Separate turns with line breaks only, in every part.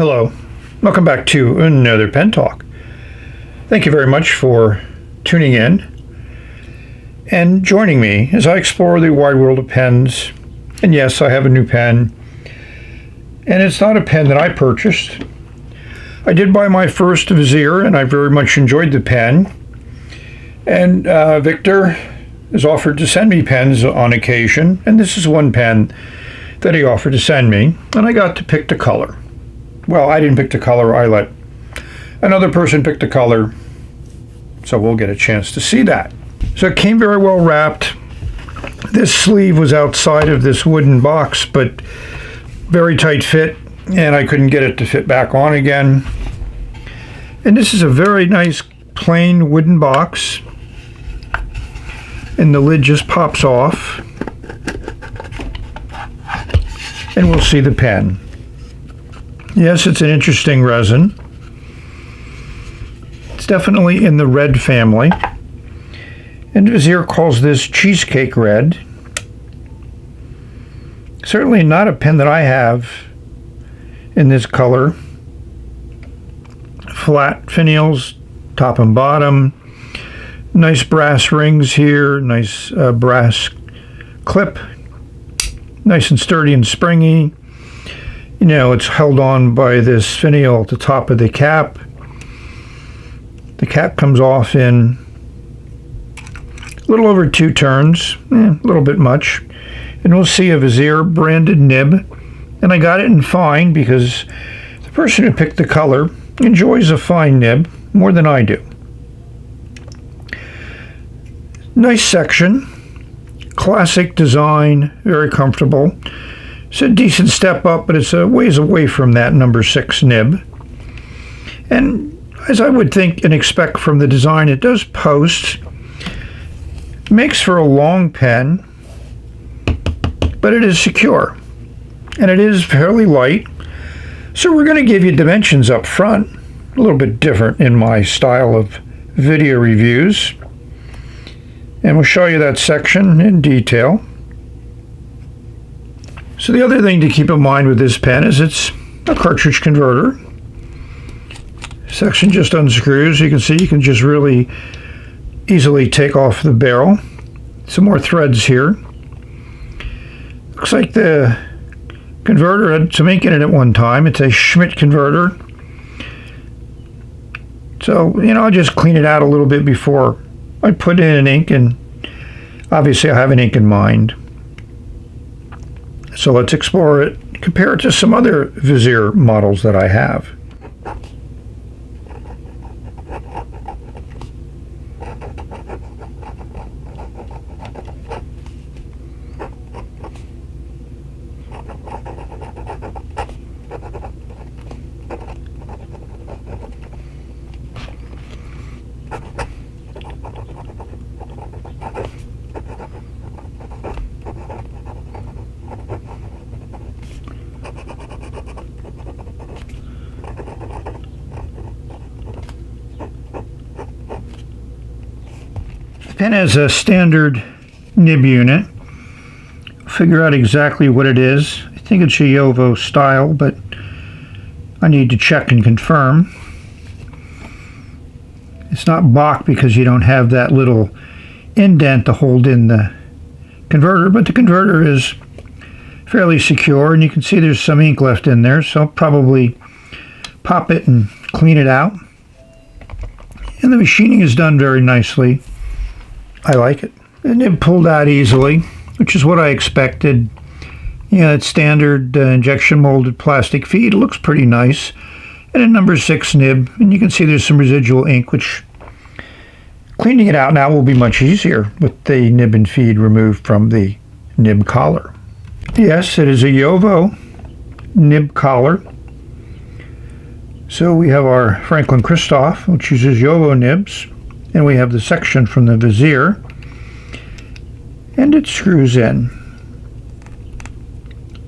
Hello, welcome back to another Pen Talk. Thank you very much for tuning in and joining me as I explore the wide world of pens. And yes, I have a new pen, and it's not a pen that I purchased. I did buy my first Vazir, and I very much enjoyed the pen. And Victor has offered to send me pens on occasion, and this is one pen that he offered to send me, and I got to pick the color. Well, I didn't pick the color, I let another person pick the color, so we'll get a chance to see that. So it came very well wrapped. This sleeve was outside of this wooden box, but very tight fit, and I couldn't get it to fit back on again. And this is a very nice plain wooden box, and the lid just pops off, and we'll see the pen. Yes, it's an interesting resin. It's definitely in the red family. And Vazir calls this Cheesecake red. Certainly not a pen that I have in this color. Flat finials, top and bottom. Nice brass rings here, nice brass clip. Nice and sturdy and springy. You know, it's held on by this finial at the top of the cap. The cap comes off in a little over 2 turns, a little bit much. And we'll see a Vazir branded nib. And I got it in fine because the person who picked the color enjoys a fine nib more than I do. Nice section, classic design, very comfortable. It's a decent step up, but it's a ways away from that number 6 nib. And as I would think and expect from the design, it does post. Makes for a long pen, but it is secure. And it is fairly light. So we're going to give you dimensions up front, a little bit different in my style of video reviews. And we'll show you that section in detail. So the other thing to keep in mind with this pen is it's a cartridge converter. Section just unscrews. You can see you can just really easily take off the barrel. Some more threads here. Looks like the converter had some ink in it at one time. It's a Schmidt converter. So, you know, I'll just clean it out a little bit before I put in an ink, and obviously I have an ink in mind. So let's explore it, compare it to some other Vazir models that I have. The pen has a standard nib unit. Figure out exactly what it is. I think it's a Jowo style, but I need to check and confirm. It's not Bach because you don't have that little indent to hold in the converter, but the converter is fairly secure, and you can see there's some ink left in there, so I'll probably pop it and clean it out. And the machining is done very nicely. I like it. The nib pulled out easily, which is what I expected. Yeah, it's standard injection molded plastic feed. It looks pretty nice. And a number 6 nib, and you can see there's some residual ink, which cleaning it out now will be much easier with the nib and feed removed from the nib collar. Yes, it is a Jowo nib collar. So we have our Franklin Christoph, which uses Jowo nibs. And we have the section from the Vazir, and it screws in.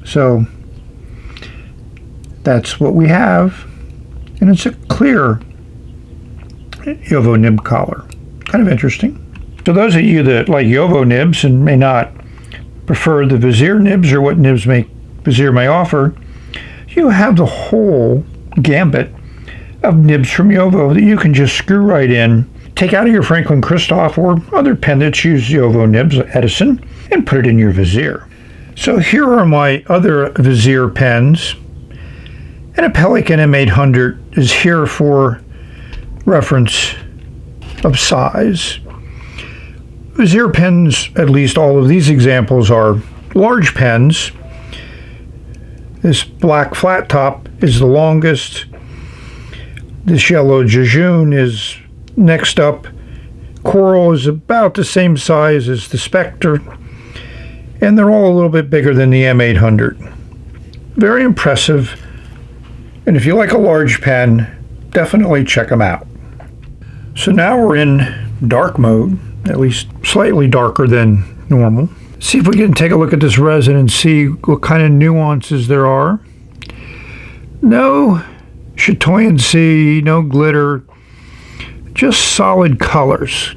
So that's what we have, and it's a clear Jowo nib collar. Kind of interesting. So those of you that like Jowo nibs and may not prefer the Vazir nibs or what nibs Vazir may offer, you have the whole gambit of nibs from JoWo that you can just screw right in, take out of your Franklin Christoph or other pen that's used JoWo nibs, Edison, and put it in your Vazir. So here are my other Vazir pens, and a Pelikan M800 is here for reference of size. Vazir pens, at least all of these examples, are large pens. This black flat top is the longest. This yellow jejune is next up. Coral is about the same size as the Spectre, and they're all a little bit bigger than the M800. Very impressive, and if you like a large pen, definitely check them out. So now we're in dark mode, at least slightly darker than normal. See if we can take a look at this resin and see what kind of nuances there are. No chatoyancy, no glitter, just solid colors.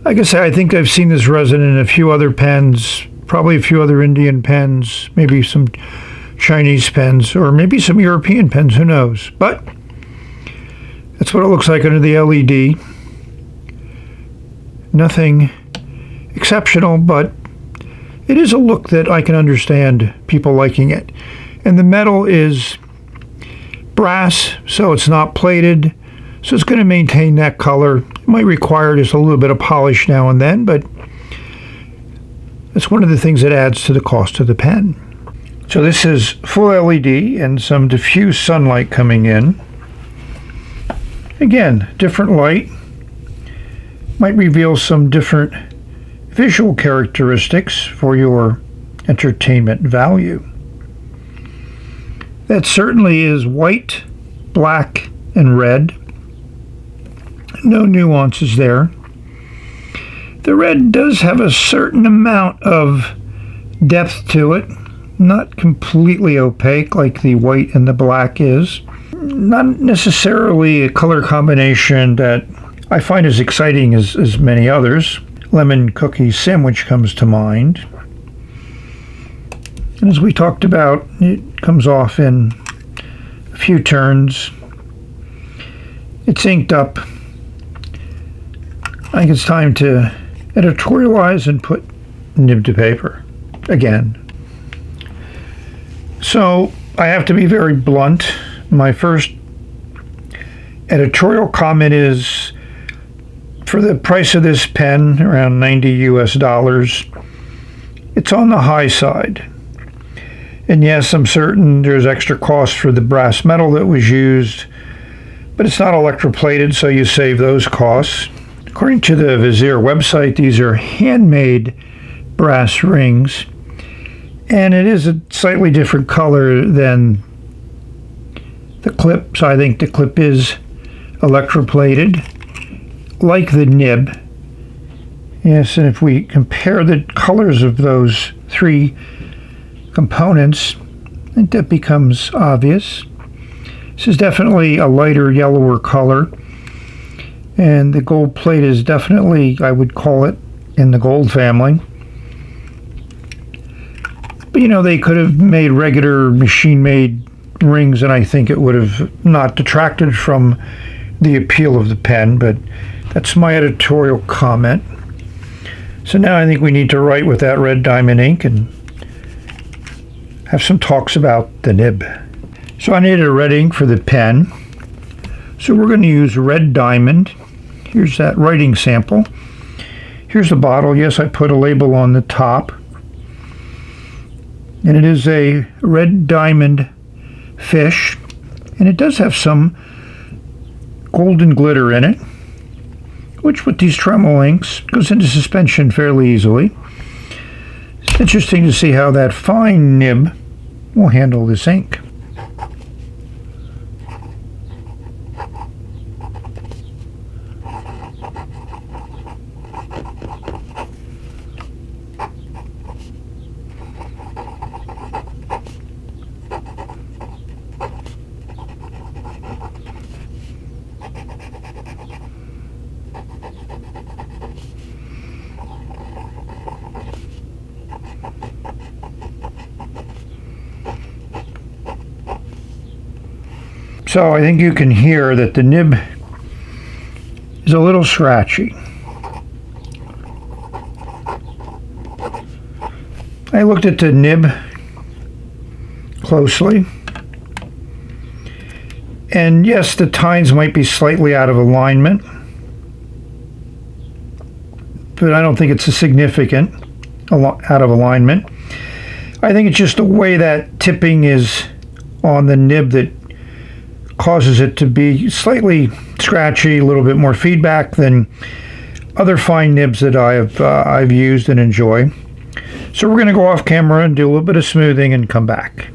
Like I say, I think I've seen this resin in a few other pens, probably a few other Indian pens, maybe some Chinese pens, or maybe some European pens, who knows. But that's what it looks like under the LED. Nothing exceptional, but it is a look that I can understand people liking it. And the metal is brass, so it's not plated, so it's going to maintain that color. It might require just a little bit of polish now and then, but that's one of the things that adds to the cost of the pen. So this is full LED and some diffuse sunlight coming in. Again, different light might reveal some different visual characteristics for your entertainment value. That certainly is white, black, and red. No nuances there. The red does have a certain amount of depth to it, not completely opaque like the white and the black is. Not necessarily a color combination that I find as exciting as many others. Lemon cookie sandwich comes to mind. And as we talked about, it comes off in a few turns. It's inked up. I think it's time to editorialize and put nib to paper again. So I have to be very blunt. My first editorial comment is, for the price of this pen, around $90 US, it's on the high side. And yes, I'm certain there's extra cost for the brass metal that was used, but it's not electroplated, so you save those costs. According to the Vazir website, these are handmade brass rings, and it is a slightly different color than the clip, so I think the clip is electroplated, like the nib. Yes, and if we compare the colors of those three components, I think that becomes obvious. This is definitely a lighter, yellower color, and the gold plate is definitely, I would call it, in the gold family. But you know, they could have made regular machine-made rings, and I think it would have not detracted from the appeal of the pen, but that's my editorial comment. So now I think we need to write with that red diamond ink and have some talks about the nib. So I needed a red ink for the pen, so we're going to use red diamond. Here's that writing sample. Here's the bottle. Yes, I put a label on the top, and it is a red diamond fish, and it does have some golden glitter in it, which with these Tremolo inks goes into suspension fairly easily. It's interesting to see how that fine nib will handle this ink. So I think you can hear that the nib is a little scratchy. I looked at the nib closely, and yes, the tines might be slightly out of alignment, but I don't think it's a significant out of alignment. I think it's just the way that tipping is on the nib that causes it to be slightly scratchy, a little bit more feedback than other fine nibs that I've used and enjoy. So we're going to go off camera and do a little bit of smoothing and come back.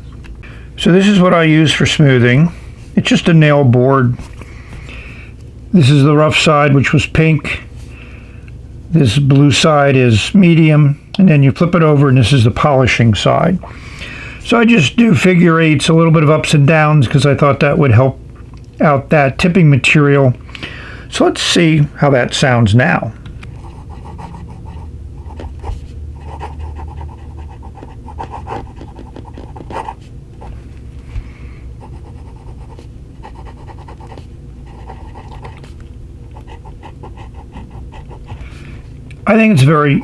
So this is what I use for smoothing. It's just a nail board. This is the rough side, which was pink. This blue side is medium, and then you flip it over and this is the polishing side. So I just do figure eights, a little bit of ups and downs, because I thought that would help out that tipping material. So let's see how that sounds now. I think it's very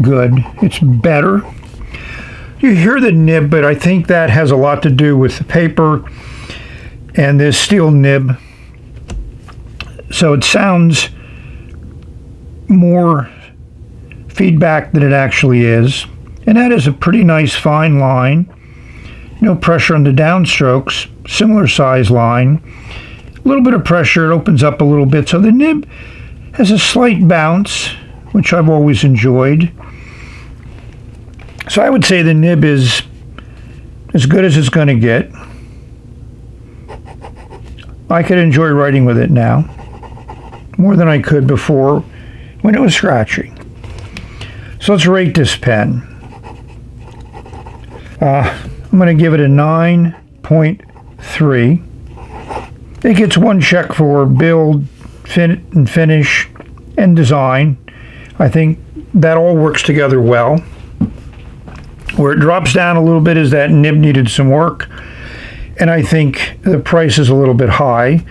good. It's better. You hear the nib, but I think that has a lot to do with the paper and this steel nib. So it sounds more feedback than it actually is. And that is a pretty nice fine line. No pressure on the downstrokes. Similar size line. A little bit of pressure. It opens up a little bit. So the nib has a slight bounce, which I've always enjoyed. So I would say the nib is as good as it's going to get. I could enjoy writing with it now more than I could before when it was scratchy. So let's rate this pen. I'm going to give it a 9.3. It gets one check for build, and finish, and design. I think that all works together well. Where it drops down a little bit is that nib needed some work, and I think the price is a little bit high.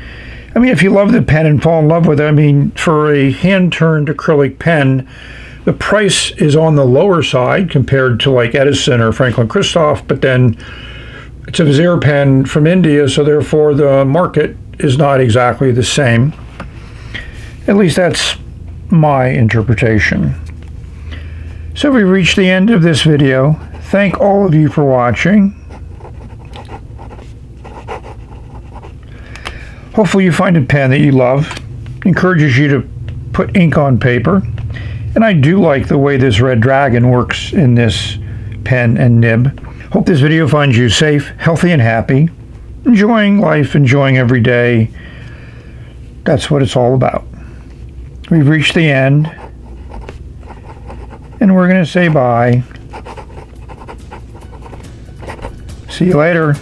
I mean, if you love the pen and fall in love with it, I mean, for a hand-turned acrylic pen, the price is on the lower side compared to like Edison or Franklin Christoph, but then it's a Vazir pen from India, so therefore the market is not exactly the same. At least that's my interpretation. So we've reached the end of this video. Thank all of you for watching. Hopefully you find a pen that you love, encourages you to put ink on paper. And I do like the way this red dragon works in this pen and nib. Hope this video finds you safe, healthy, and happy. Enjoying life, enjoying every day. That's what it's all about. We've reached the end. And we're going to say bye. See you later.